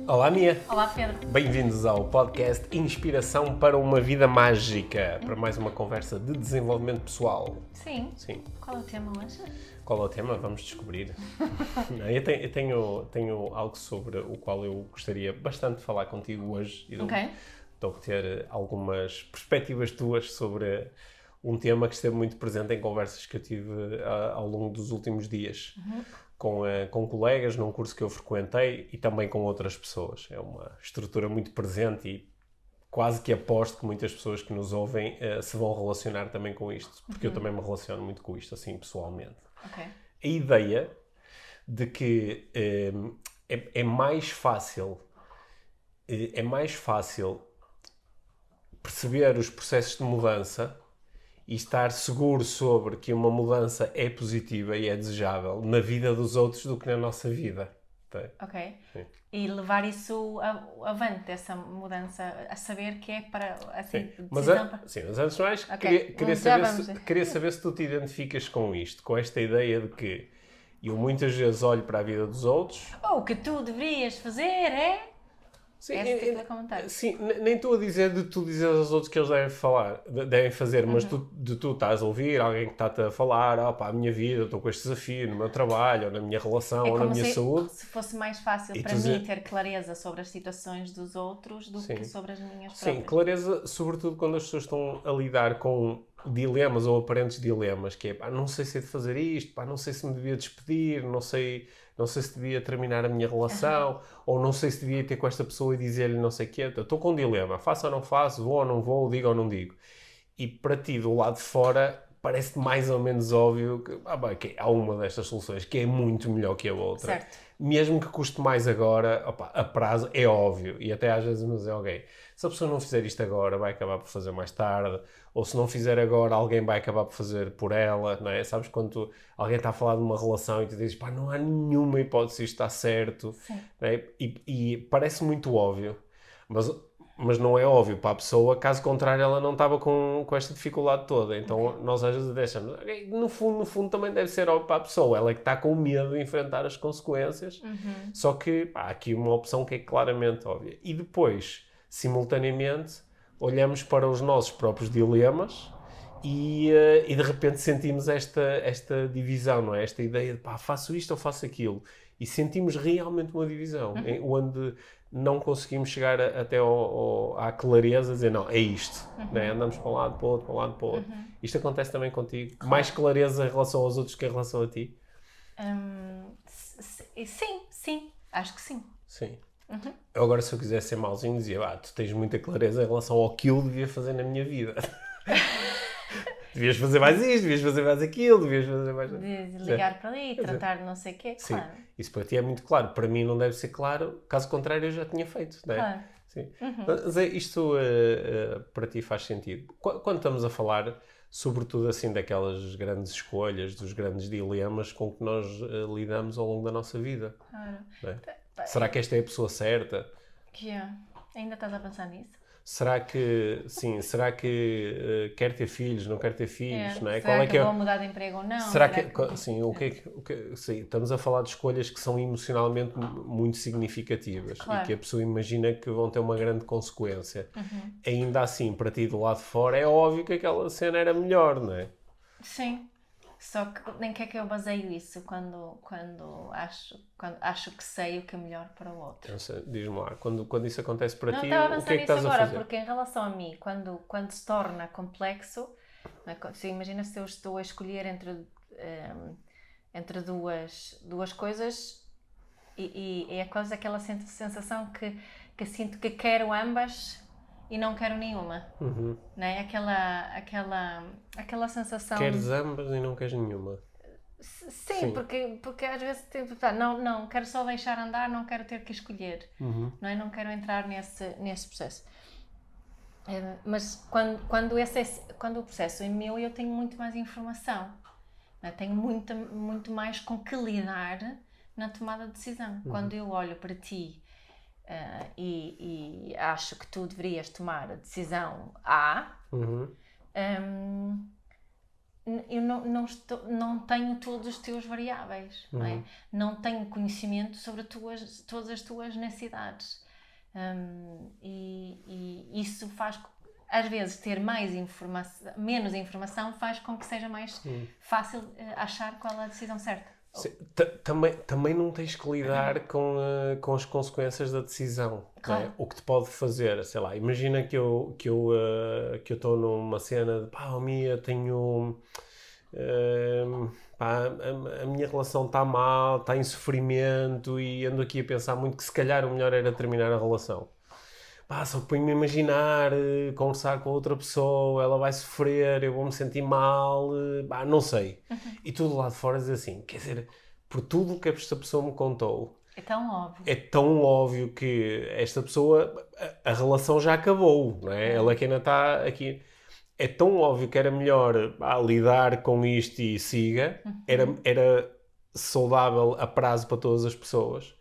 Olá, Mia! Olá, Pedro. Bem-vindos ao podcast Inspiração para uma Vida Mágica, para mais uma conversa de desenvolvimento pessoal. Sim. Sim. Qual é o tema hoje? Qual é o tema? Vamos descobrir. Eu tenho algo sobre o qual eu gostaria bastante de falar contigo hoje. E Ok. estou a ter algumas perspectivas tuas sobre um tema que esteve muito presente em conversas que eu tive ao longo dos últimos dias. Com colegas num curso que eu frequentei e também com outras pessoas. É uma estrutura muito presente e quase que aposto que muitas pessoas que nos ouvem se vão relacionar também com isto, porque eu também me relaciono muito com isto, assim, pessoalmente. Ok. A ideia de que é mais fácil perceber os processos de mudança e estar seguro sobre que uma mudança é positiva e é desejável na vida dos outros do que na nossa vida. Ok. Sim. E levar isso avante, essa mudança, a saber que é para, assim, Mas, decisão para... mas antes de mais, Ok. queria saber se tu te identificas com isto, com esta ideia de que eu muitas vezes olho para a vida dos outros. O que tu deverias fazer é... Sim, Esse tipo de comentário. sim, nem estou a dizer de tu dizer aos outros que eles devem fazer, mas de tu estás a ouvir alguém que está-te a falar, a minha vida, eu estou com este desafio no meu trabalho, ou na minha relação, É ou na como minha saúde. se fosse mais fácil E para tu mim dizer- ter clareza sobre as situações dos outros do que sobre as minhas Sim, próprias. clareza, sobretudo quando as pessoas estão a lidar com dilemas ou aparentes dilemas, que é, não sei se é de fazer isto, não sei se me devia despedir, não sei se devia terminar a minha relação, ou não sei se devia ter com esta pessoa e dizer-lhe não sei o quê. Estou com um dilema, faço ou não faço, vou ou não vou, digo ou não digo. E para ti, do lado de fora, parece mais ou menos óbvio que há uma destas soluções que é muito melhor que a outra. Certo. Mesmo que custe mais agora, a prazo é óbvio. E até às vezes nos dizer, ok, se a pessoa não fizer isto agora, vai acabar por fazer mais tarde. Ou se não fizer agora, alguém vai acabar por fazer por ela, não é? Sabes quando alguém está a falar de uma relação e tu dizes, não há nenhuma hipótese isto está certo. Sim. Não é? E parece muito óbvio. Mas não é óbvio para a pessoa, caso contrário ela não estava com esta dificuldade toda. Então nós às vezes deixamos, no fundo também deve ser óbvio para a pessoa, ela é que está com medo de enfrentar as consequências, só que há aqui uma opção que é claramente óbvia. E depois, simultaneamente, olhamos para os nossos próprios dilemas e de repente sentimos esta divisão, não é? Esta ideia de faço isto ou faço aquilo. E sentimos realmente uma divisão, onde não conseguimos chegar até à clareza, dizer, não, é isto. Né? Andamos para um lado, para o outro, para um lado, para o outro. Isto acontece também contigo? Claro. Mais clareza em relação aos outros que em relação a ti? Sim, acho que sim. Sim. Eu agora, se eu quisesse ser mauzinho, dizia, tu tens muita clareza em relação ao que eu devia fazer na minha vida. Devias fazer mais isto, devias fazer mais aquilo, devias fazer mais... De ligar para ali, tratar de não sei o quê, Sim, claro. isso para ti é muito claro. Para mim não deve ser claro, caso contrário eu já tinha feito, não é? Claro. Sim. Mas isto para ti faz sentido. Quando estamos a falar, sobretudo assim, daquelas grandes escolhas, dos grandes dilemas com que nós lidamos ao longo da nossa vida. Claro. Não é? Será que esta é a pessoa certa? Ainda estás a pensar nisso? Será que quer ter filhos, não quer ter filhos, não é? Será que vou mudar de emprego ou não? Sim, estamos a falar de escolhas que são emocionalmente muito significativas Claro. e que a pessoa imagina que vão ter uma grande consequência. Ainda assim, para ti do lado de fora, é óbvio que aquela cena era melhor, não é? Sim. Só que nem que é que eu baseio isso quando acho que sei o que é melhor para o outro. Não sei, diz-me lá, quando isso acontece para Não ti, estava a o pensar que é que nisso estás a agora, fazer? porque em relação a mim, quando se torna complexo, não é? Se imagina se eu estou a escolher entre duas coisas e é quase aquela sensação que sinto que quero ambas e não quero nenhuma. Não é? Aquela sensação... Queres ambas e não queres nenhuma. Sim, porque às vezes não, quero só deixar andar, não quero ter que escolher, não é? Não quero entrar nesse processo. Mas quando o processo é meu, eu tenho muito mais informação, não é? Tenho muito mais com que lidar na tomada de decisão. Quando eu olho para ti e acho que tu deverias tomar a decisão A, eu não tenho todos os teus variáveis, não é? Não tenho conhecimento sobre todas as tuas necessidades. E isso faz, às vezes, ter menos informação faz com que seja mais fácil achar qual é a decisão certa. Sim, também não tens que lidar com as consequências da decisão. Claro. Não é? O que te pode fazer, sei lá, imagina que eu estou numa cena de pá, Mia, tenho. Pá, a minha relação está mal, está em sofrimento e ando aqui a pensar muito que se calhar o melhor era terminar a relação. Pá, só ponho-me a imaginar, conversar com outra pessoa, ela vai sofrer, eu vou-me sentir mal, pá, não sei. E tudo lá de fora diz assim, quer dizer, por tudo o que esta pessoa me contou, É tão óbvio. é tão óbvio que esta pessoa, a relação já acabou, não é? Ela que ainda está aqui. É tão óbvio que era melhor lidar com isto e siga, era saudável a prazo para todas as pessoas.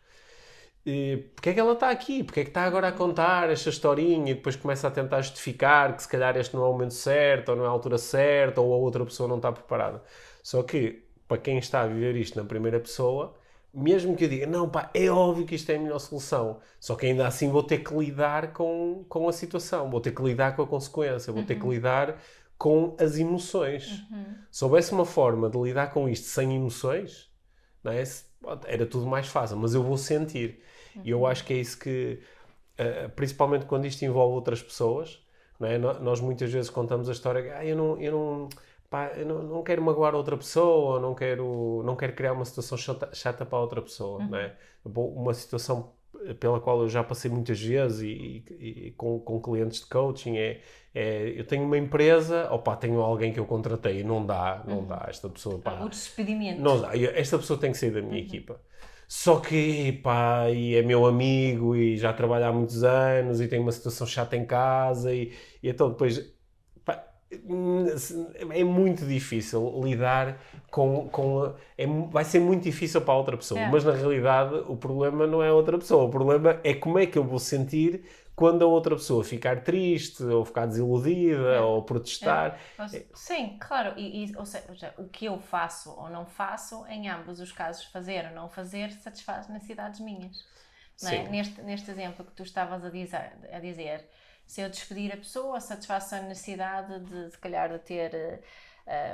E porque é que ela está aqui? Porque é que está agora a contar esta historinha e depois começa a tentar justificar que se calhar este não é o momento certo, ou não é a altura certa, ou a outra pessoa não está preparada. Só que, para quem está a viver isto na primeira pessoa, mesmo que eu diga, não pá, é óbvio que isto é a melhor solução, só que ainda assim vou ter que lidar com a situação, vou ter que lidar com a consequência, vou ter que lidar com as emoções. Se houvesse uma forma de lidar com isto sem emoções, não é? Era tudo mais fácil, mas eu vou sentir. E eu acho que é isso que, principalmente quando isto envolve outras pessoas, não é? Nós muitas vezes contamos a história que eu não quero magoar outra pessoa, não quero criar uma situação chata para outra pessoa, não é? Uma situação pela qual eu já passei muitas vezes e com clientes de coaching eu tenho uma empresa, tenho alguém que eu contratei e não dá, esta pessoa, O despedimento. não dá, esta pessoa tem que sair da minha equipa. Só que, pá, e é meu amigo e já trabalha há muitos anos e tem uma situação chata em casa e então depois, pá, é muito difícil lidar vai ser muito difícil para a outra pessoa, mas na realidade o problema não é a outra pessoa, o problema é como é que eu vou sentir quando a outra pessoa ficar triste, ou ficar desiludida, ou protestar. Sim, claro. Ou seja, o que eu faço ou não faço, em ambos os casos, fazer ou não fazer, satisfaz necessidades minhas. Não é? Neste exemplo que tu estavas a dizer, se eu despedir a pessoa, satisfaz a necessidade de, se calhar, de ter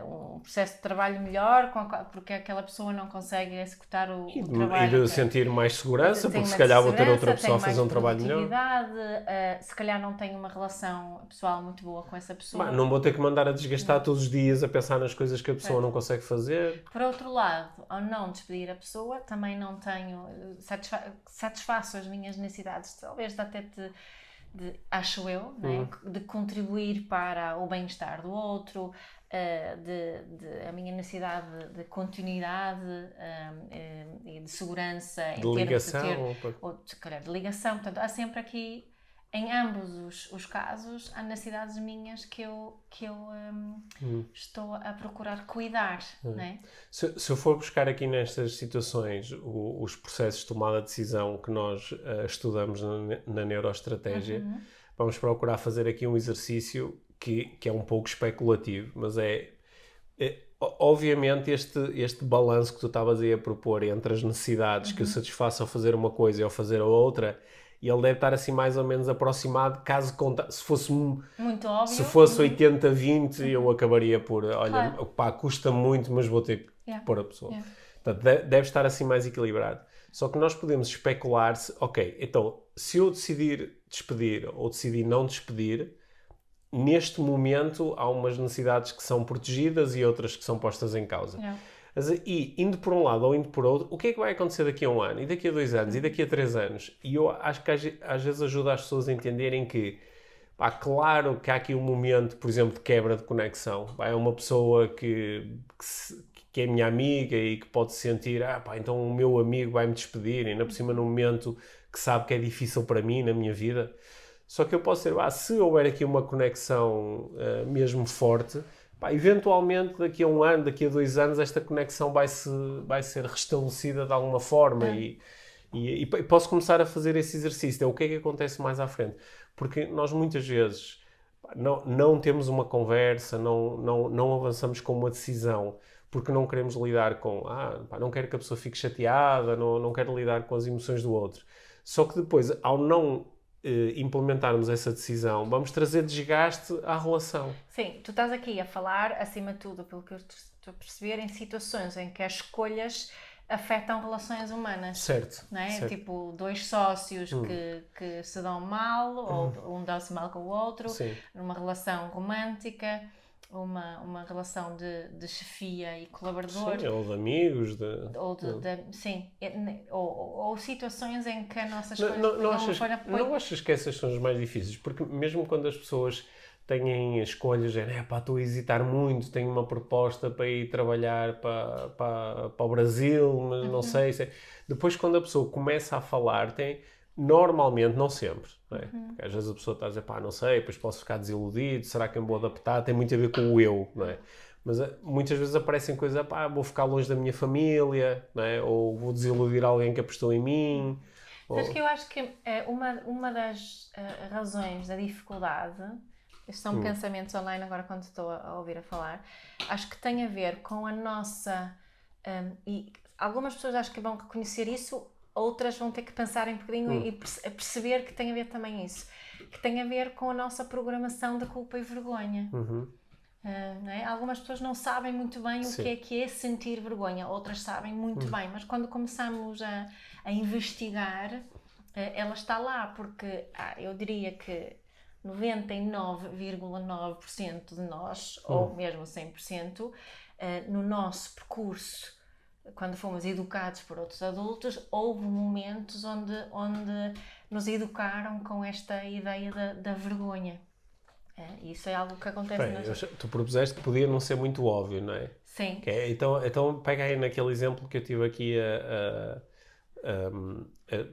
um processo de trabalho melhor, porque aquela pessoa não consegue executar o trabalho. E de sentir mais segurança, porque se calhar vou ter outra pessoa a fazer um trabalho melhor. Se calhar não tenho uma relação pessoal muito boa com essa pessoa. Não vou ter que mandar a desgastar todos os dias a pensar nas coisas que a pessoa não consegue fazer. Por outro lado, ao não despedir a pessoa, também não tenho... satisfaço as minhas necessidades, talvez até acho eu, né? De contribuir para o bem-estar do outro, a minha necessidade de continuidade e de segurança, de ligação, de ligação. Portanto, há sempre aqui, em ambos os casos, há necessidades minhas que eu estou a procurar cuidar. Né? Se eu for buscar aqui nestas situações os processos de tomada de decisão que nós estudamos na neuroestratégia, vamos procurar fazer aqui um exercício que é um pouco especulativo, mas obviamente este balanço que tu estavas aí a propor entre as necessidades que eu satisfaço ao fazer uma coisa e ao fazer a outra, e ele deve estar assim mais ou menos aproximado, se fosse muito óbvio. Se fosse 80-20, eu acabaria por, olha, pá, custa muito, mas vou ter que pôr a pessoa. Portanto, deve estar assim mais equilibrado. Só que nós podemos especular então, se eu decidir despedir ou decidir não despedir, neste momento há umas necessidades que são protegidas e outras que são postas em causa. E indo por um lado ou indo por outro, o que é que vai acontecer daqui a 1 ano, e daqui a 2 anos, e daqui a 3 anos? E eu acho que às vezes ajuda as pessoas a entenderem que, claro que há aqui um momento, por exemplo, de quebra de conexão. É uma pessoa que é minha amiga e que pode sentir, então o meu amigo vai-me despedir, e ainda por cima num momento que sabe que é difícil para mim, na minha vida. Só que eu posso dizer, se houver aqui uma conexão mesmo forte, eventualmente daqui a 1 ano, daqui a 2 anos, esta conexão vai ser restabelecida de alguma forma e posso começar a fazer esse exercício. O que é que acontece mais à frente? Porque nós muitas vezes não temos uma conversa, não avançamos com uma decisão, porque não queremos lidar com, não quero que a pessoa fique chateada, não quero lidar com as emoções do outro. Só que depois, ao não implementarmos essa decisão, vamos trazer desgaste à relação. Sim, tu estás aqui a falar, acima de tudo, pelo que eu estou a perceber, em situações em que as escolhas afetam relações humanas. Certo. Não é? Certo. Tipo, dois sócios que se dão mal, ou um dá-se mal com o outro, Sim. numa relação romântica, uma relação de chefia e colaborador. Sim, ou de amigos. Ou situações em que a nossa escolha não achas que essas são as mais difíceis? Porque mesmo quando as pessoas têm escolhas, estou a hesitar muito, tenho uma proposta para ir trabalhar para o Brasil, mas não sei. Depois, quando a pessoa começa a falar, normalmente, não sempre, não é? Porque às vezes a pessoa está a dizer, não sei, depois posso ficar desiludido, será que eu me vou adaptar? Tem muito a ver com o eu, não é? Mas muitas vezes aparecem coisas, vou ficar longe da minha família, não é? Ou vou desiludir alguém que apostou em mim. Sabes que eu acho que uma das razões da dificuldade, estes são pensamentos online agora quando estou a ouvir a falar, acho que tem a ver com a nossa... e algumas pessoas acho que vão reconhecer isso, outras vão ter que pensar um bocadinho e perceber que tem a ver também isso. Que tem a ver com a nossa programação de culpa e vergonha. Não é? Algumas pessoas não sabem muito bem o que é sentir vergonha, outras sabem muito bem, mas quando começamos a investigar, ela está lá, porque eu diria que 99,9% de nós, ou mesmo 100%, no nosso percurso, quando fomos educados por outros adultos, houve momentos onde nos educaram com esta ideia da vergonha. Isso é algo que acontece... Tu propuseste que podia não ser muito óbvio, não é? Sim. Então pega aí naquele exemplo que eu tive aqui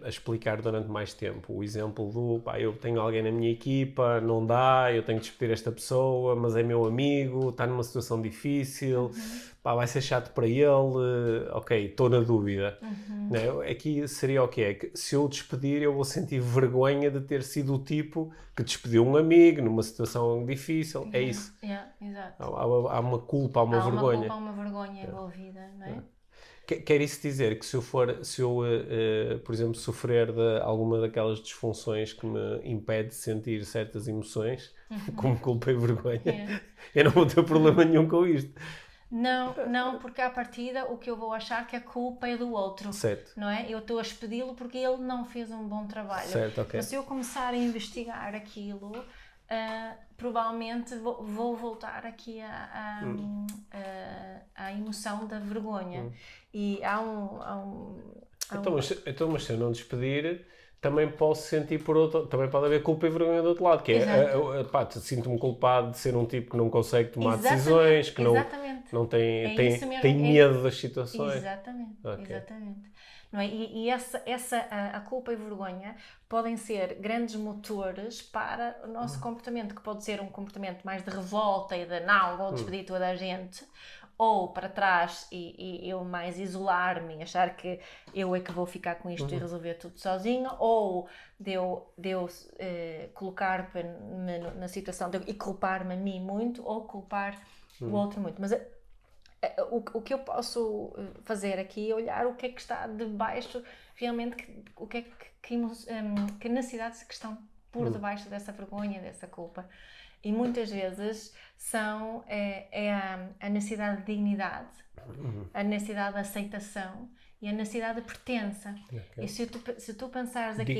a explicar durante mais tempo. O exemplo do, eu tenho alguém na minha equipa, não dá, eu tenho que despedir esta pessoa, mas é meu amigo, está numa situação difícil, vai ser chato para ele, ok, estou na dúvida. Não é? Aqui seria o quê? Que se eu o despedir, eu vou sentir vergonha de ter sido o tipo que despediu um amigo numa situação difícil. É isso. Exato. Há uma culpa, há uma vergonha. Há uma vergonha envolvida, não é? Quer isso dizer que se eu, por exemplo, sofrer de alguma daquelas disfunções que me impede de sentir certas emoções, como culpa e vergonha, eu não vou ter problema nenhum com isto? Não, porque à partida o que eu vou achar que a culpa é do outro, certo. Não é? Eu estou a expedi-lo porque ele não fez um bom trabalho. Certo, okay. Mas se eu começar a investigar aquilo, provavelmente vou voltar aqui à emoção da vergonha. E há Então, mas se eu não despedir, também posso sentir por outro... Também pode haver culpa e vergonha do outro lado, que sinto-me culpado de ser um tipo que não consegue tomar decisões, que não tem medo das situações. Exatamente. Não é? E a culpa e vergonha podem ser grandes motores para o nosso comportamento, que pode ser um comportamento mais de revolta e de não, vou despedir toda a gente, ou para trás e eu mais isolar-me e achar que eu é que vou ficar com isto e resolver tudo sozinha, ou de eu colocar-me na situação e culpar-me a mim muito, ou culpar o outro muito. Mas o que eu posso fazer aqui é olhar o que é que está debaixo, realmente, que necessidades que estão por debaixo dessa vergonha, dessa culpa. E muitas vezes são a necessidade de dignidade, a necessidade de aceitação e a necessidade de pertença. Okay. E se tu pensares aqui...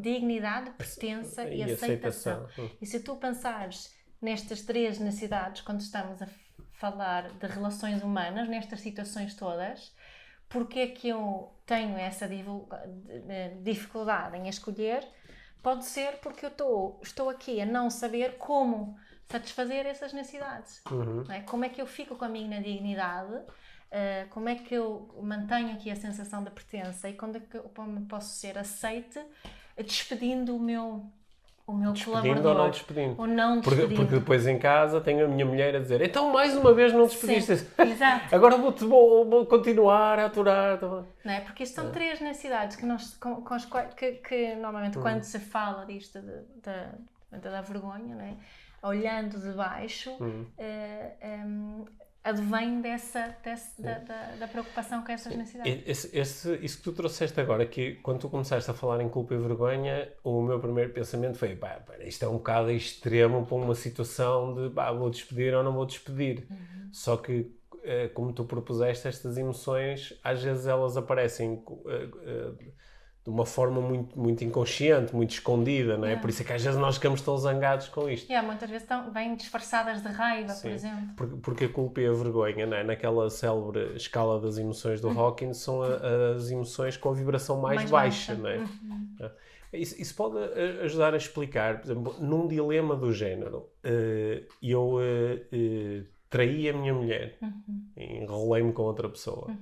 Dignidade, pertença e aceitação. E se tu pensares nestas três necessidades, quando estamos a falar de relações humanas, nestas situações todas, porque é que eu tenho essa dificuldade em escolher? Pode ser porque eu estou aqui a não saber como satisfazer essas necessidades. Não é? Como é que eu fico com a minha dignidade? Como é que eu mantenho aqui a sensação de pertença? E quando é que eu posso ser aceite despedindo o meu colaborador? Ou não despedindo? Ou não despedindo. Porque depois em casa tenho a minha mulher a dizer, então mais uma vez não despediste. Sim, exato. Agora vou continuar a aturar. Não é? Porque isto são três necessidades com as quais que normalmente quando se fala disto da vergonha, não é? olhando de baixo, advém da preocupação com essas necessidades. Isso que tu trouxeste agora, que quando tu começaste a falar em culpa e vergonha, o meu primeiro pensamento foi, isto é um bocado extremo para uma situação de, vou despedir ou não vou despedir. Só que, como tu propuseste, estas emoções, às vezes elas aparecem de uma forma muito, muito inconsciente, muito escondida, não é? Por isso é que às vezes nós ficamos tão zangados com isto. Muitas vezes vêm disfarçadas de raiva, por exemplo. Porque a culpa e a vergonha, não é? Naquela célebre escala das emoções do Hawking, são as emoções com a vibração mais baixa, não é? Isso pode ajudar a explicar, por exemplo, num dilema do género, eu traí a minha mulher, enrolei-me com outra pessoa.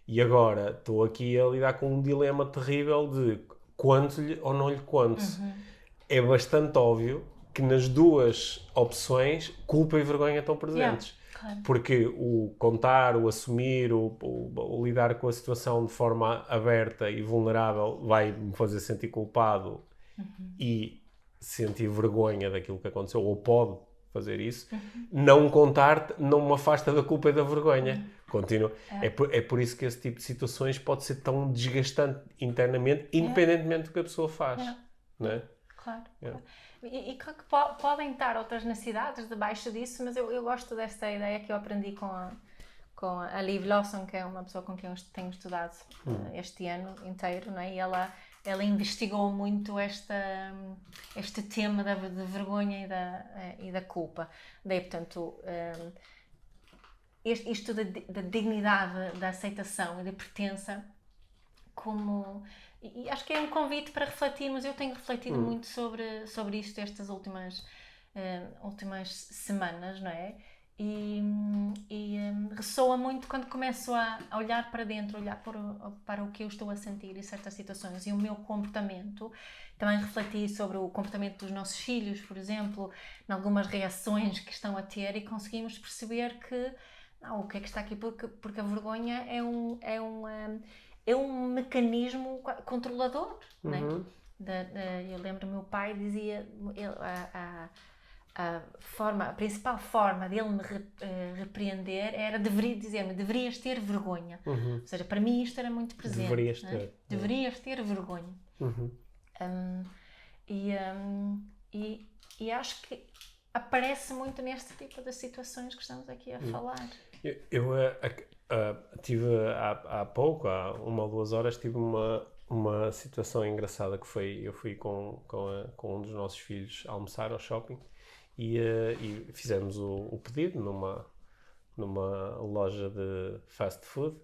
E agora estou aqui a lidar com um dilema terrível de conto-lhe ou não lhe conto. É bastante óbvio que nas duas opções culpa e vergonha estão presentes. Claro. Porque o contar, o assumir, o lidar com a situação de forma aberta e vulnerável vai me fazer sentir culpado e sentir vergonha daquilo que aconteceu, ou pode fazer isso. Não contar não me afasta da culpa e da vergonha. Continua. É por isso que esse tipo de situações pode ser tão desgastante internamente, independentemente do que a pessoa faz. Não é? Claro. E claro que podem estar outras necessidades debaixo disso, mas eu gosto desta ideia que eu aprendi com a Liv Lawson, que é uma pessoa com quem eu tenho estudado este ano inteiro, não é? E ela investigou muito este tema da vergonha e da culpa. Daí, portanto, isto da dignidade, da aceitação e da pertença, e acho que é um convite para refletirmos. Eu tenho refletido muito sobre isto estas últimas semanas, não é? E ressoa muito quando começo a olhar para dentro, olhar para o que eu estou a sentir em certas situações e o meu comportamento. Também refleti sobre o comportamento dos nossos filhos, por exemplo, em algumas reações que estão a ter, e conseguimos perceber que o que é que está aqui, porque a vergonha é um mecanismo controlador, não é? Eu lembro, meu pai dizia, a principal forma dele me repreender era dizer-me, deverias ter vergonha. Ou seja, para mim isto era muito presente. Deverias ter. Deverias ter vergonha. E acho que aparece muito neste tipo de situações que estamos aqui a falar. Eu tive há pouco, há 1 ou 2 horas, tive uma situação engraçada que foi, eu fui com um dos nossos filhos almoçar ao shopping e fizemos o pedido numa loja de fast food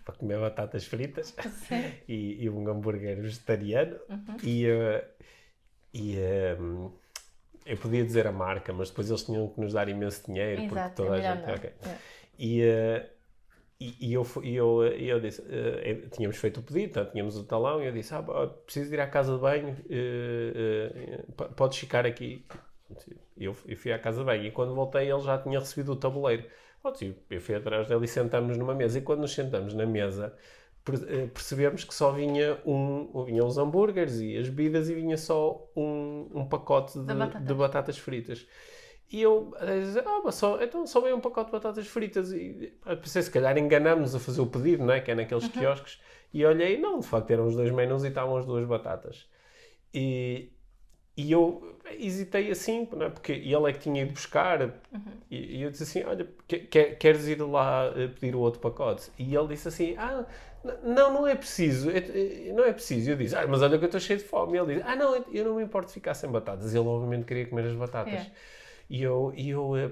para comer batatas fritas e um hambúrguer vegetariano eu podia dizer a marca, mas depois eles tinham que nos dar imenso dinheiro. Exato, porque toda a gente... Okay. E eu disse, tínhamos feito o pedido, então, tínhamos o talão, e eu disse, preciso ir à casa de banho, podes ficar aqui. Eu fui à casa de banho, e quando voltei ele já tinha recebido o tabuleiro. Eu fui atrás dele e sentámos numa mesa, e quando nos sentamos na mesa, percebemos que só vinham os hambúrgueres e as bebidas, e vinha só um pacote de batatas fritas. E eu disse, então só veio um pacote de batatas fritas. E pensei, se calhar enganamos a fazer o pedido, não é? Que é naqueles quiosques. E olhei, não, de facto eram os 2 menus e estavam as 2 batatas. E eu hesitei assim, não é? Porque ele é que tinha ido buscar. E eu disse assim, olha, queres ir lá pedir o outro pacote? E ele disse assim, não é preciso. Não é preciso. E eu disse, mas olha que eu estou cheio de fome. E ele disse, não, eu não me importo de ficar sem batatas. Ele obviamente queria comer as batatas. E eu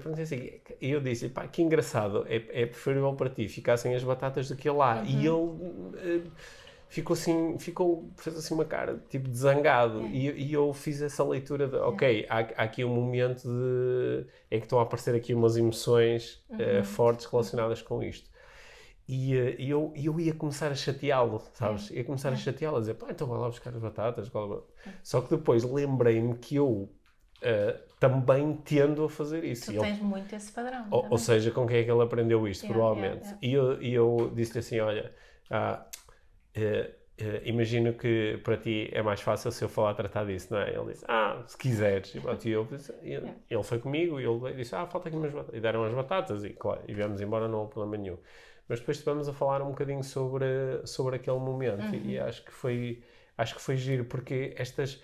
perguntei assim, eu disse, que engraçado, é preferível para ti ficar sem as batatas do que lá. E ele fez assim uma cara, tipo, de zangado. E eu fiz essa leitura de, há aqui um momento em que estão a aparecer aqui umas emoções fortes relacionadas com isto. E eu ia começar a chateá-lo, sabes? Ia começar a chateá-lo, a dizer, então vai lá buscar as batatas. Só que depois lembrei-me que eu também tendo a fazer isso. Tu tens muito esse padrão. Ou seja, com quem é que ele aprendeu isto, provavelmente. E eu disse-lhe assim, olha, imagino que para ti é mais fácil se eu falar a tratar disso, não é? Ele disse, se quiseres. E pronto, ele foi comigo e ele disse, falta aqui umas batatas. E deram as batatas e, claro, e viemos embora, não houve problema nenhum. Mas depois estivemos a falar um bocadinho sobre aquele momento e acho que foi giro, porque estas...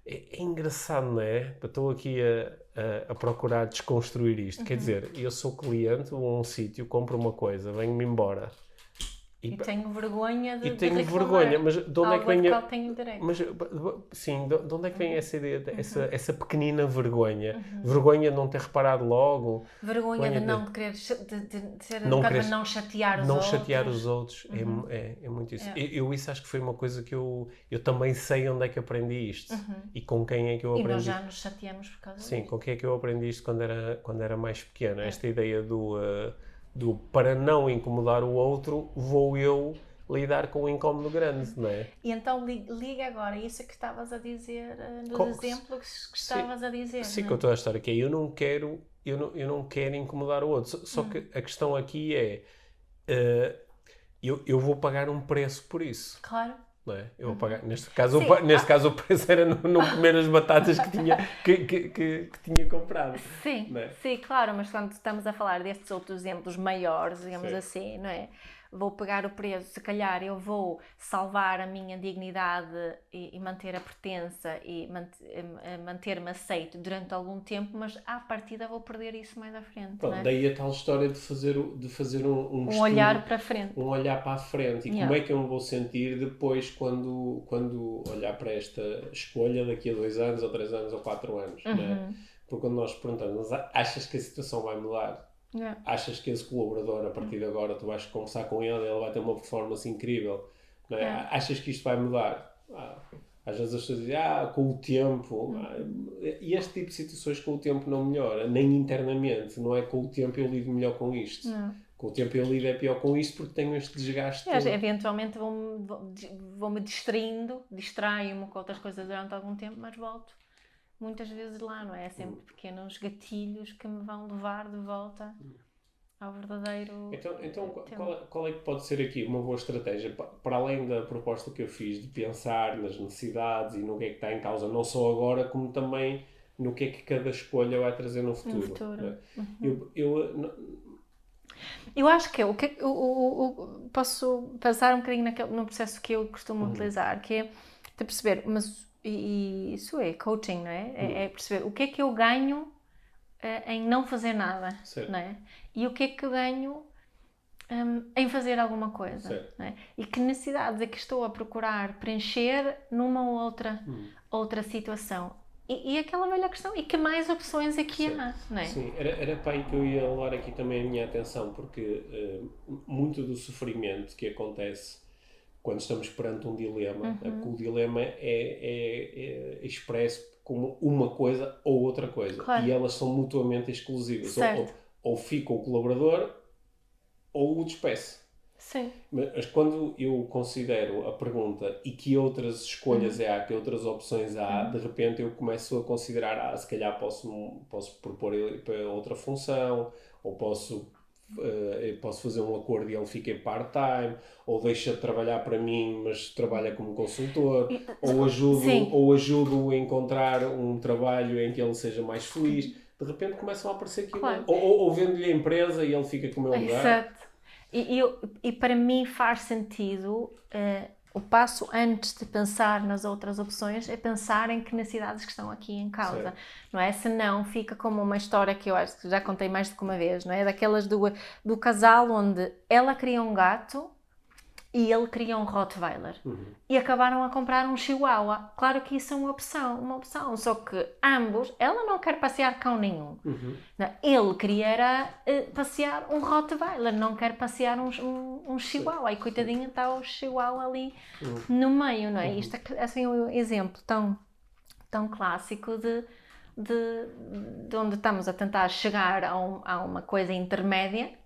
É engraçado, não é? Eu estou aqui a procurar desconstruir isto. Quer dizer, eu sou cliente, vou a um sítio, compro uma coisa, venho-me embora. E tenho vergonha de tenho vergonha, mas de onde é que vem a... tenho direito. Mas, sim, de onde é que vem essa ideia, essa pequenina vergonha? Vergonha de não ter reparado logo? Vergonha de não querer ser educado para não chatear os outros. Não chatear os outros, é muito isso. Eu isso acho que foi uma coisa que eu também sei onde é que aprendi isto. E com quem é que eu aprendi. E nós já nos chateamos por causa disso. Sim, com quem é que eu aprendi isto quando era mais pequena. Esta ideia do para não incomodar o outro, vou eu lidar com um incómodo grande, não é? E então liga agora isso que estavas a dizer, nos exemplos que estavas a dizer. Sim, com toda a história, que é, eu não quero incomodar o outro. Só que a questão aqui é, eu vou pagar um preço por isso. Claro. Não é? Eu vou pagar. Neste caso o preço era não comer as batatas que tinha comprado. Sim, é? Sim, claro, mas quando estamos a falar destes outros exemplos maiores, digamos assim, não é? Vou pegar o preço, se calhar eu vou salvar a minha dignidade e manter a pertença e manter-me aceito durante algum tempo, mas à partida vou perder isso mais à frente. Pronto, não é? Daí a tal história de fazer um estudo, olhar para a frente. Um olhar para a frente. E como é que eu me vou sentir depois quando olhar para esta escolha daqui a 2 anos, ou 3 anos, ou 4 anos, não é? Porque quando nós perguntamos, achas que a situação vai mudar? Achas que esse colaborador, a partir de agora, tu vais conversar com ele vai ter uma performance incrível, não é? Achas que isto vai mudar? Às vezes as pessoas dizem, com o tempo, e este tipo de situações com o tempo não melhora, nem internamente, não é com o tempo eu lido melhor com isto. Com o tempo eu lido é pior com isto porque tenho este desgaste. Eventualmente vou-me distraio-me com outras coisas durante algum tempo, mas volto muitas vezes lá, não é? É sempre pequenos gatilhos que me vão levar de volta ao verdadeiro... Então qual é que pode ser aqui uma boa estratégia, para além da proposta que eu fiz de pensar nas necessidades e no que é que está em causa, não só agora, como também no que é que cada escolha vai trazer no futuro. Eu acho que posso passar um bocadinho no processo que eu costumo utilizar, que é de perceber, mas e isso é coaching, não é? É perceber o que é que eu ganho em não fazer nada, não é? E o que é que eu ganho em fazer alguma coisa, não é? E que necessidades é que estou a procurar preencher numa ou outra situação. E aquela velha questão, e que mais opções é que há, não é? Sim, era para aí que eu ia levar aqui também a minha atenção, porque muito do sofrimento que acontece quando estamos perante um dilema, o dilema é expresso como uma coisa ou outra coisa. Claro. E elas são mutuamente exclusivas. Ou fica o colaborador ou o despeço. Sim. Mas quando eu considero a pergunta e que outras escolhas que outras opções há, de repente eu começo a considerar, se calhar posso propor ele para outra função, ou posso fazer um acordo e ele fica part-time, ou deixa de trabalhar para mim, mas trabalha como consultor, ou ajudo a encontrar um trabalho em que ele seja mais feliz. De repente começam a aparecer aqui, ou vendo-lhe a empresa e ele fica com o meu lugar. Exato. E para mim faz sentido, o passo antes de pensar nas outras opções é pensar em que necessidades que estão aqui em causa, não é? Senão fica como uma história que eu acho que já contei mais do que uma vez, não é? Daquelas do casal onde ela queria um gato e ele queria um Rottweiler e acabaram a comprar um Chihuahua. Claro que isso é uma opção, só que ambos, ela não quer passear cão nenhum, não, ele queria era passear um Rottweiler, não quer passear um Chihuahua, e coitadinha está o Chihuahua ali no meio, não é? Isto é assim um exemplo tão clássico de onde estamos a tentar chegar a uma coisa intermédia,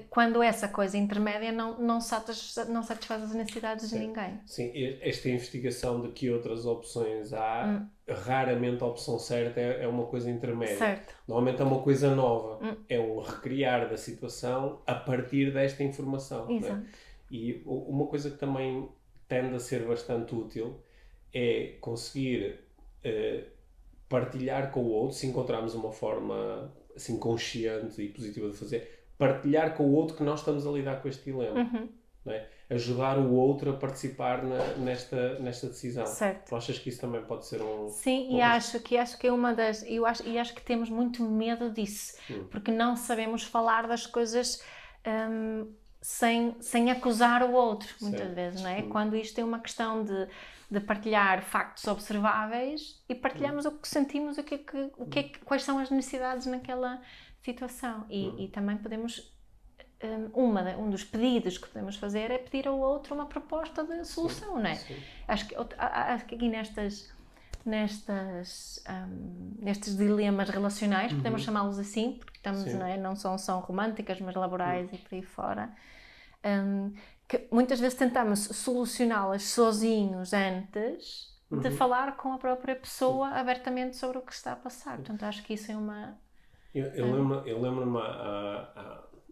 quando essa coisa intermédia não satisfaz as necessidades de ninguém. Sim, esta investigação de que outras opções há, raramente a opção certa é uma coisa intermédia. Certo. Normalmente é uma coisa nova, é um recriar da situação a partir desta informação. Exato. Né? E uma coisa que também tende a ser bastante útil é conseguir partilhar com o outro, se encontrarmos uma forma assim consciente e positiva de fazer, partilhar com o outro que nós estamos a lidar com este dilema. Não é? Ajudar o outro a participar nesta decisão. Certo. Tu achas que isso também pode ser um... Sim, e acho que é uma das... acho que temos muito medo disso, porque não sabemos falar das coisas sem acusar o outro, muitas vezes, não é? Quando isto é uma questão de partilhar factos observáveis e partilhamos o que sentimos, quais são as necessidades naquela situação. E também podemos... um dos pedidos que podemos fazer é pedir ao outro uma proposta de solução, não é? Sim. Acho que aqui nestes dilemas relacionais, podemos chamá-los assim, porque estamos, não são românticas, mas laborais e por aí fora, que muitas vezes tentamos solucioná-las sozinhos antes de falar com a própria pessoa abertamente sobre o que está a passar. Portanto, acho que isso é uma... Eu lembro-me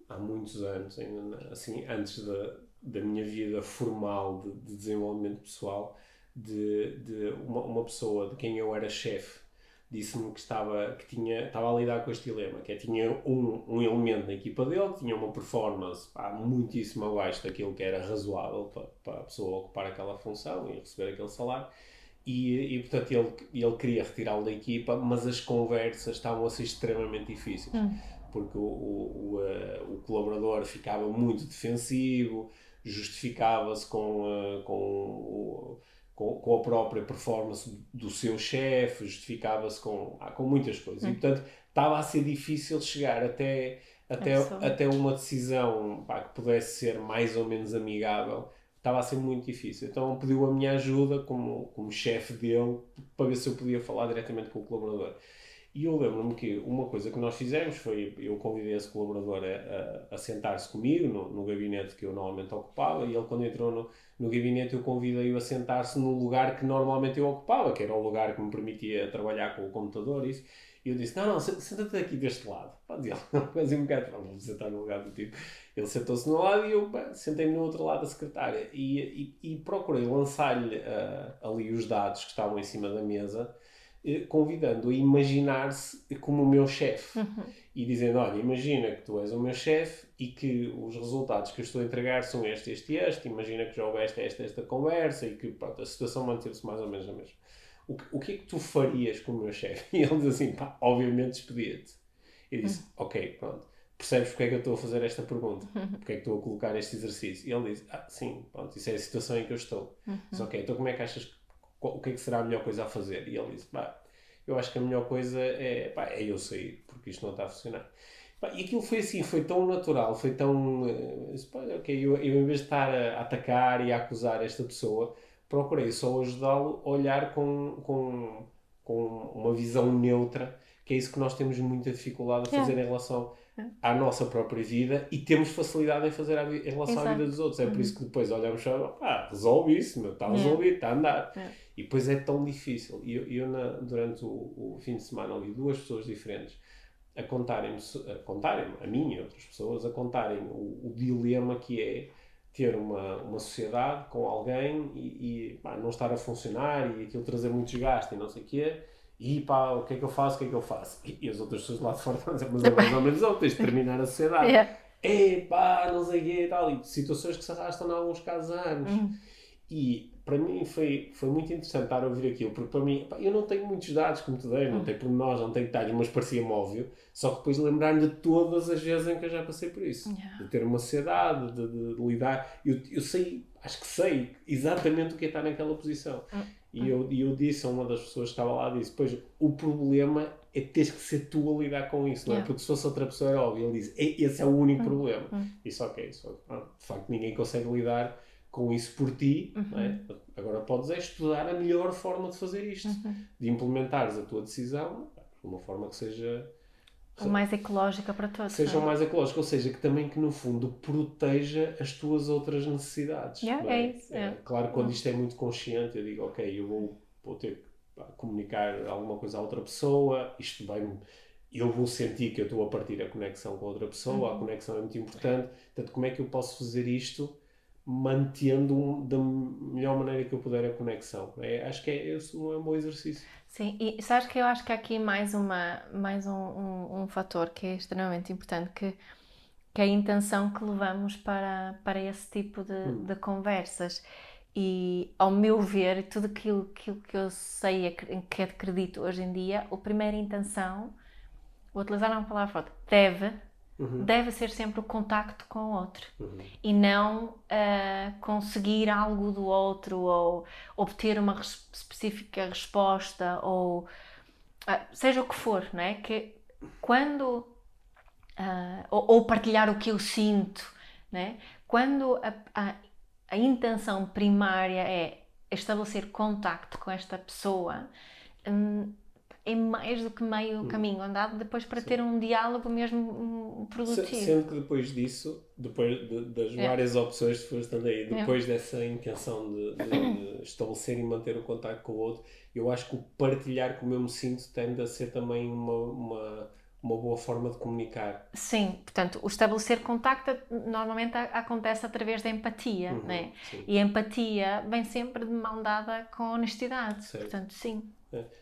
há muitos anos, ainda, assim, antes da minha vida formal de desenvolvimento pessoal, de uma pessoa de quem eu era chefe disse-me que estava a lidar com este dilema, que tinha um elemento na equipa dele que tinha uma performance muitíssimo abaixo daquilo que era razoável para a pessoa ocupar aquela função e receber aquele salário. E portanto ele queria retirá-lo da equipa, mas as conversas estavam a ser extremamente difíceis. Porque o colaborador ficava muito defensivo, justificava-se com a própria performance do seu chefe, justificava-se com muitas coisas. E, portanto, estava a ser difícil chegar até uma decisão que pudesse ser mais ou menos amigável. Estava a ser muito difícil. Então pediu a minha ajuda como chefe dele para ver se eu podia falar diretamente com o colaborador. E eu lembro-me que uma coisa que nós fizemos foi, eu convidei esse colaborador a sentar-se comigo no gabinete que eu normalmente ocupava, e ele, quando entrou no gabinete, eu convidei-o a sentar-se no lugar que normalmente eu ocupava, que era o lugar que me permitia trabalhar com o computador e isso. E eu disse, não, senta-te aqui deste lado. Pode ir, quase um bocado, vamos sentar no lugar do tipo. Ele sentou-se no lado e eu sentei-me no outro lado da secretária. E procurei lançar-lhe ali os dados que estavam em cima da mesa, convidando-o a imaginar-se como o meu chefe e dizendo, olha, imagina que tu és o meu chefe e que os resultados que eu estou a entregar são este, imagina que já houveste esta conversa e que pronto, a situação manteve-se mais ou menos a mesma. O que é que tu farias com o meu chefe? E ele diz assim, obviamente despedia-te. Eu disse, ok, pronto, percebes porque é que eu estou a fazer esta pergunta? Porque é que estou a colocar este exercício? E ele diz, sim, pronto, isso é a situação em que eu estou. Diz, ok, então como é que achas que o que é que será a melhor coisa a fazer? E ele disse, eu acho que a melhor coisa é eu sair, porque isto não está a funcionar. E aquilo foi assim, foi tão natural, foi tão... ok, eu em vez de estar a atacar e a acusar esta pessoa, procurei só ajudá-lo a olhar com uma visão neutra, que é isso que nós temos muita dificuldade a fazer em relação à nossa própria vida e temos facilidade em fazer em relação à vida dos outros. É por isso que depois olhamos e resolve isso, está resolvido, está a andar. E depois é tão difícil. E eu durante o fim de semana ouvi duas pessoas diferentes a contarem-me, a mim e outras pessoas, a contarem o dilema que é ter uma sociedade com alguém e não estar a funcionar e aquilo trazer muito desgaste e não sei o quê. E o que é que eu faço, E as outras pessoas lá de fora estão a dizer, mas é mais ou menos tens de terminar a sociedade. Não sei o quê e tal. E situações que se arrastam em alguns casos há anos. E para mim foi muito interessante estar a ouvir aquilo, porque para mim, eu não tenho muitos dados como te dei, não tenho pormenores, não tenho detalhes, mas parecia-me óbvio, só que depois lembrar-me de todas as vezes em que eu já passei por isso. De ter uma sociedade, de lidar. Eu sei, acho que sei exatamente o que é estar naquela posição. E eu disse a uma das pessoas que estava lá, disse, pois, o problema é teres que ser tu a lidar com isso, não é? Porque se fosse outra pessoa era óbvio. Ele disse, esse é o único problema. Disse, ok, de facto ninguém consegue lidar com isso por ti, não é? Agora podes estudar a melhor forma de fazer isto, de implementares a tua decisão de uma forma que seja o mais ecológica para todos. Seja o mais ecológica, ou seja, que no fundo proteja as tuas outras necessidades. É isso. Claro, quando isto é muito consciente, eu digo, ok, eu vou ter que comunicar alguma coisa a outra pessoa, eu vou sentir que eu estou a partir a conexão com a outra pessoa, a conexão é muito importante, portanto, como é que eu posso fazer isto mantendo da melhor maneira que eu puder a conexão. Acho que esse é um bom exercício. Sim, e sabes que eu acho que há aqui mais um fator que é extremamente importante, que é a intenção que levamos para esse tipo de conversas. E, ao meu ver, tudo aquilo que eu sei, que acredito hoje em dia, a primeira intenção, vou utilizar uma palavra forte, deve ser sempre o contacto com o outro. E não conseguir algo do outro ou obter uma específica resposta ou seja o que for, não é? Que quando ou partilhar o que eu sinto, não é? Quando a intenção primária é estabelecer contacto com esta pessoa, é mais do que meio caminho andado depois para ter um diálogo mesmo produtivo. Sendo que depois disso, depois das várias opções que foste dando aí, depois dessa intenção de estabelecer e manter o contacto com o outro, eu acho que o partilhar como eu me sinto tende a ser também uma boa forma de comunicar. Sim, portanto, o estabelecer contacto normalmente acontece através da empatia, não é? E a empatia vem sempre de mão dada com honestidade, portanto, sim.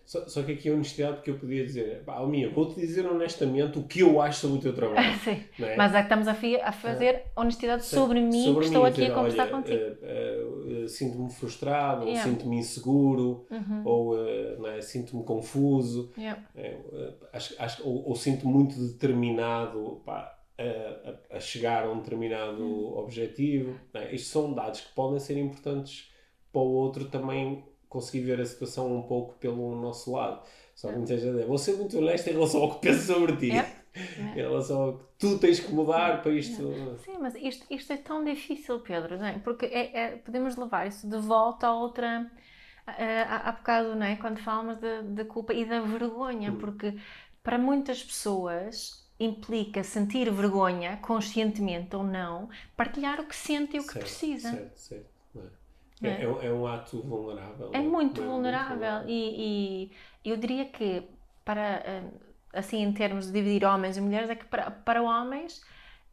Só que aqui a honestidade, porque eu podia dizer, Alminha, vou-te dizer honestamente o que eu acho sobre o teu trabalho. Sim, não é? mas é que estamos a fazer honestidade sobre mim, que estou aqui a conversar contigo. Sinto-me frustrado, ou sinto-me inseguro, ou sinto-me confuso, ou sinto muito determinado a chegar a um determinado objetivo. Isto são dados que podem ser importantes para o outro também conseguir ver a situação um pouco pelo nosso lado. Só que muitas vezes vou ser muito honesto em relação ao que penso sobre ti. Em relação ao que tu tens que mudar para isto. Sim, mas isto é tão difícil, Pedro, não é? Porque podemos levar isso de volta a outra. Há bocado, não é? Quando falamos de culpa e da vergonha, porque para muitas pessoas implica sentir vergonha, conscientemente ou não, partilhar o que sente e o que precisa. Certo. É um ato vulnerável. É muito vulnerável. E eu diria que, assim, em termos de dividir homens e mulheres, é que para homens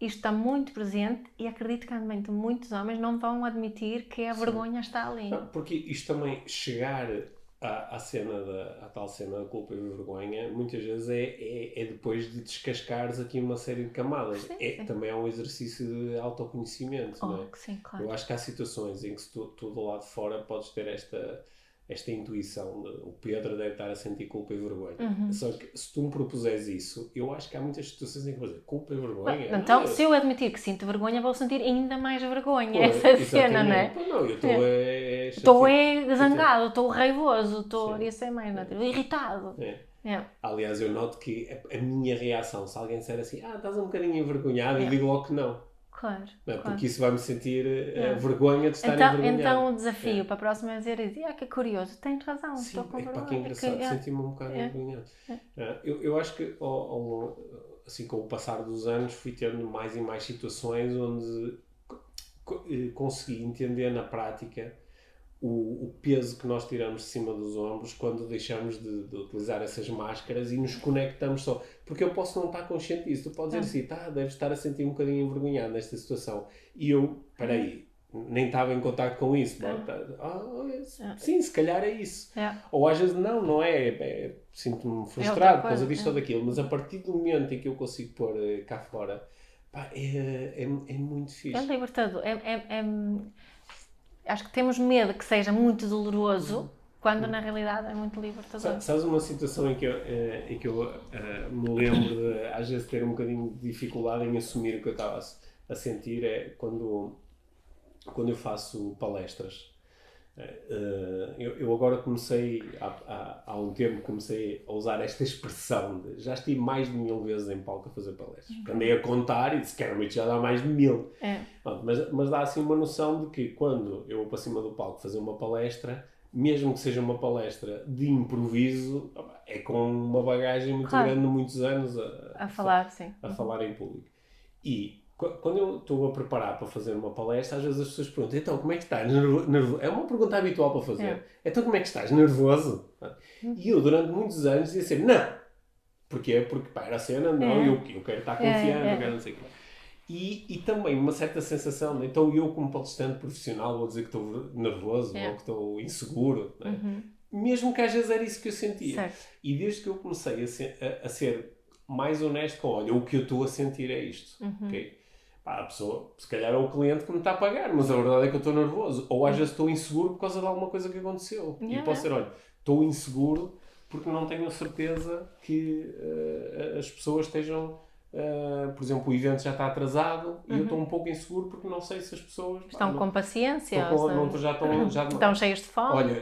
isto está muito presente e acredito que também muitos homens não vão admitir que a vergonha está ali. Não, porque isto também, chegar à tal cena da culpa e vergonha, muitas vezes é depois de descascares aqui uma série de camadas. Sim. Também é um exercício de autoconhecimento, não é? Sim, claro. Eu acho que há situações em que tu do lado de fora podes ter esta intuição de o Pedro deve estar a sentir culpa e vergonha. Só que se tu me propuseres isso, eu acho que há muitas situações em que vou dizer culpa e vergonha. Então, se eu admitir que sinto vergonha, vou sentir ainda mais vergonha. Essa é a cena, não é? Não, eu estou zangado, estou raivoso, estou irritado. Aliás, eu noto que a minha reação, se alguém disser assim, estás um bocadinho envergonhado, eu digo logo que não. Claro. Porque isso vai-me sentir vergonha de estar envergonhado. Então o desafio para a próxima é dizer, que curioso, tens razão, estou com vergonha. Que é engraçado, senti-me um bocado envergonhado. Eu acho que, assim, com o passar dos anos, fui tendo mais e mais situações onde consegui entender na prática o peso que nós tiramos de cima dos ombros quando deixamos de utilizar essas máscaras e nos conectamos só. Porque eu posso não estar consciente disso. Tu podes dizer assim, deves estar a sentir um bocadinho envergonhado nesta situação. E eu, nem estava em contato com isso. Sim, se calhar é isso. Ou às vezes não é. Sinto-me frustrado por causa disto ou daquilo. Mas a partir do momento em que eu consigo pôr cá fora, é muito fixe. É libertador. Acho que temos medo que seja muito doloroso, quando na realidade é muito libertador. Sabes uma situação em que eu me lembro de, às vezes, ter um bocadinho de dificuldade em assumir o que eu estava a sentir, é quando eu faço palestras. Eu agora comecei, há um tempo, comecei a usar esta expressão de, já estive mais de 1000 vezes em palco a fazer palestras. Andei a contar e disse que já dá mais de 1000. Mas dá assim uma noção de que quando eu vou para cima do palco fazer uma palestra, mesmo que seja uma palestra de improviso, é com uma bagagem muito grande de muitos anos a falar, sim. A falar em público. E quando eu estou a preparar para fazer uma palestra, às vezes as pessoas perguntam, então como é que estás? Nervoso? É uma pergunta habitual para fazer. Então como é que estás? Nervoso? E eu durante muitos anos dizia sempre, não! Porquê? Porque era a cena, não, eu quero estar confiante, eu quero não sei o quê. E também uma certa sensação, né? Então eu como palestrante profissional vou dizer que estou nervoso ou que estou inseguro, né? Mesmo que às vezes era isso que eu sentia. Certo. E desde que eu comecei a ser mais honesto com, olha, o que eu estou a sentir é isto, ok? Pá, a pessoa, se calhar é o cliente que me está a pagar, mas a verdade é que eu estou nervoso. Ou às vezes estou inseguro por causa de alguma coisa que aconteceu. E posso dizer, olha, estou inseguro porque não tenho a certeza que as pessoas estejam... por exemplo, o evento já está atrasado e eu estou um pouco inseguro porque não sei se as pessoas... Estão com paciência. Estão cheios de fome. Olha,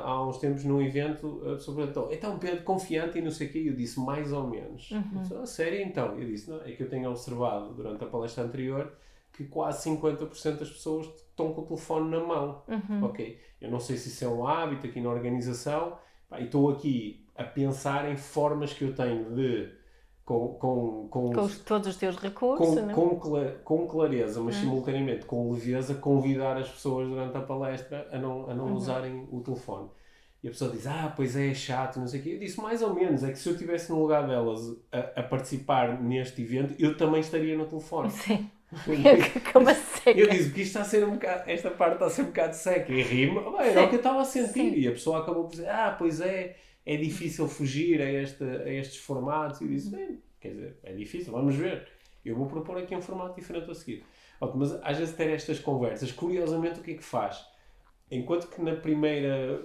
há uns tempos num evento, a pessoa perguntou, então Pedro, confiante e não sei o quê, eu disse mais ou menos. Eu disse, sério então? Eu disse, não, é que eu tenho observado durante a palestra anterior que quase 50% das pessoas estão com o telefone na mão. Ok? Eu não sei se isso é um hábito aqui na organização, e estou aqui a pensar em formas que eu tenho de com todos os teus recursos, com clareza, mas simultaneamente com leveza, convidar as pessoas durante a palestra a não usarem o telefone. E a pessoa diz, pois é chato, não sei o quê. Eu disse, mais ou menos, é que se eu estivesse no lugar delas a participar neste evento, eu também estaria no telefone. Sim. Como a seca. Eu disse, porque isto está a ser esta parte está a ser um bocado seca. E rima, era o que eu estava a sentir. Sim. E a pessoa acabou por dizer, pois é difícil fugir a estes formatos. E eu disse, quer dizer, é difícil, vamos ver. Eu vou propor aqui um formato diferente a seguir. Mas às vezes ter estas conversas, curiosamente o que é que faz? Enquanto que na primeira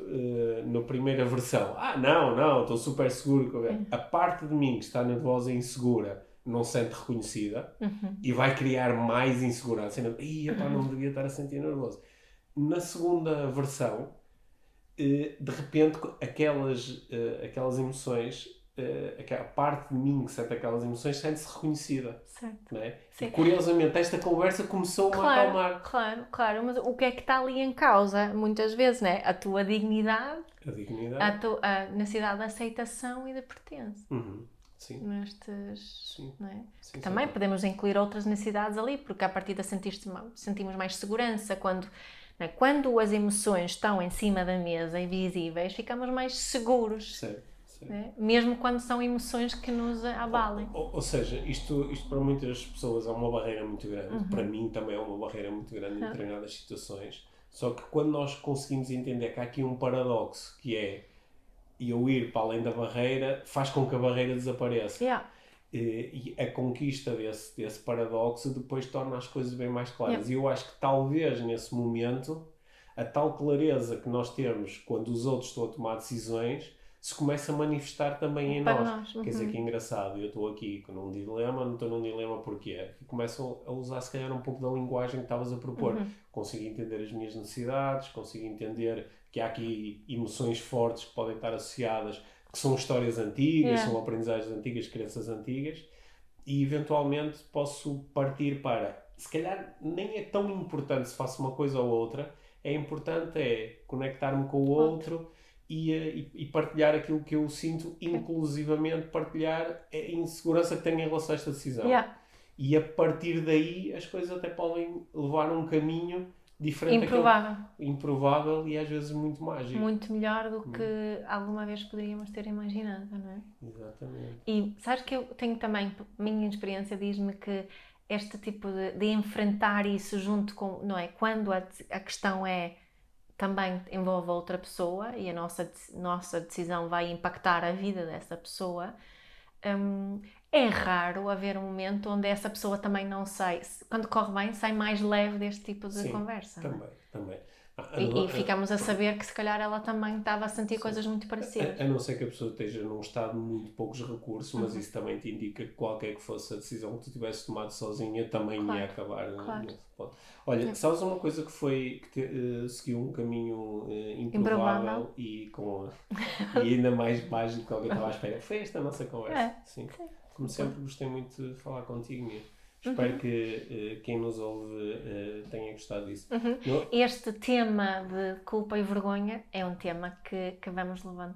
versão, não, estou super seguro. A parte de mim que está nervosa e insegura não se sente reconhecida e vai criar mais insegurança. Não me devia estar a sentir nervoso. Na segunda versão, de repente, aquelas emoções, a parte de mim que sente aquelas emoções, sente-se reconhecida. Certo. Não é? E, curiosamente, esta conversa começou-me a acalmar. Claro, mas o que é que está ali em causa, muitas vezes, não é? A tua dignidade, a necessidade de aceitação e de pertença. Sim. Não é? Sim, também podemos incluir outras necessidades ali, porque a partir da sentimos mais segurança quando as emoções estão em cima da mesa e visíveis, ficamos mais seguros. Certo. Né? Mesmo quando são emoções que nos abalem. Ou seja, isto para muitas pessoas é uma barreira muito grande. Para mim também é uma barreira muito grande em determinadas situações. Só que quando nós conseguimos entender que há aqui um paradoxo, que é eu ir para além da barreira, faz com que a barreira desapareça. E a conquista desse paradoxo depois torna as coisas bem mais claras. E eu acho que talvez nesse momento a tal clareza que nós temos quando os outros estão a tomar decisões se começa a manifestar também em nós. Quer dizer, que é engraçado, eu estou aqui num dilema, não estou num dilema porquê? E começam a usar se calhar um pouco da linguagem que estavas a propor. Consigo entender as minhas necessidades, consigo entender que há aqui emoções fortes que podem estar associadas, que são histórias antigas, são aprendizagens antigas, crenças antigas, e eventualmente posso partir para, se calhar nem é tão importante se faço uma coisa ou outra, é importante conectar-me com o outro e partilhar aquilo que eu sinto, inclusivamente partilhar a insegurança que tenho em relação a esta decisão. E a partir daí as coisas até podem levar a um caminho diferente. Improvável e às vezes muito mágico. Muito melhor do que alguma vez poderíamos ter imaginado, não é? Exatamente. E sabes que eu tenho também, minha experiência diz-me que este tipo de enfrentar isso junto com, não é? Quando a questão também envolve outra pessoa e a nossa decisão vai impactar a vida dessa pessoa, é raro haver um momento onde essa pessoa também não sai, quando corre bem, sai mais leve deste tipo de conversa. Também. E ficamos a saber que se calhar ela também estava a sentir coisas muito parecidas. A não ser que a pessoa esteja num estado de muito poucos recursos, mas isso também te indica que qualquer que fosse a decisão que tu tivesse tomado sozinha também ia acabar. Olha, sabes uma coisa que seguiu um caminho improvável e ainda mais mágico do que eu estava à espera? Foi esta nossa conversa. Sim. Como sempre, gostei muito de falar contigo, Mia. Espero que quem nos ouve tenha gostado disso. Este tema de culpa e vergonha é um tema que vamos levar,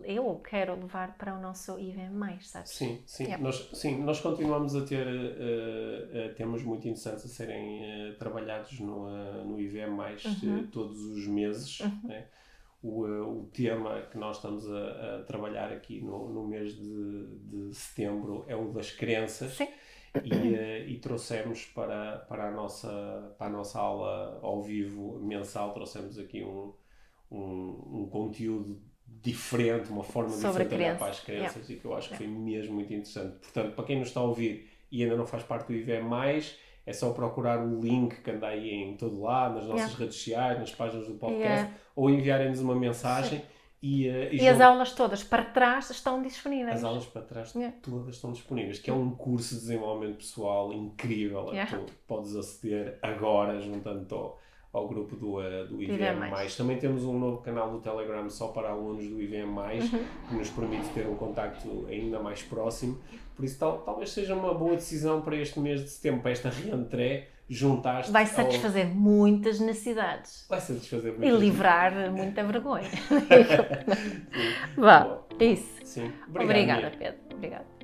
eu quero levar para o nosso IVM+, sabes? Sim. Nós continuamos a ter temas muito interessantes a serem trabalhados no IVM+, todos os meses. Né? O tema que nós estamos a trabalhar aqui no mês de setembro é o das crenças. Sim. e trouxemos para a nossa aula ao vivo mensal, trouxemos aqui um conteúdo diferente, uma forma Sobre diferente de olhar para as criança. crianças e que eu acho que foi mesmo muito interessante. Portanto, para quem nos está a ouvir e ainda não faz parte do IVM+, é só procurar o link que anda aí em todo lado, nas nossas redes sociais, nas páginas do podcast, ou enviarem-nos uma mensagem. E as aulas todas para trás estão disponíveis. As aulas para trás todas estão disponíveis, que é um curso de desenvolvimento pessoal incrível, a que tu podes aceder agora, juntando ao grupo do IVM+. Também temos um novo canal do Telegram só para alunos do IVM+, que nos permite ter um contacto ainda mais próximo. Por isso, talvez seja uma boa decisão para este mês de setembro, para esta reentrée, juntar-te. Vai satisfazer muitas necessidades. Vai satisfazer muitas e livrar muita vergonha. Vá, isso. Sim. Obrigada, Pedro. Obrigada.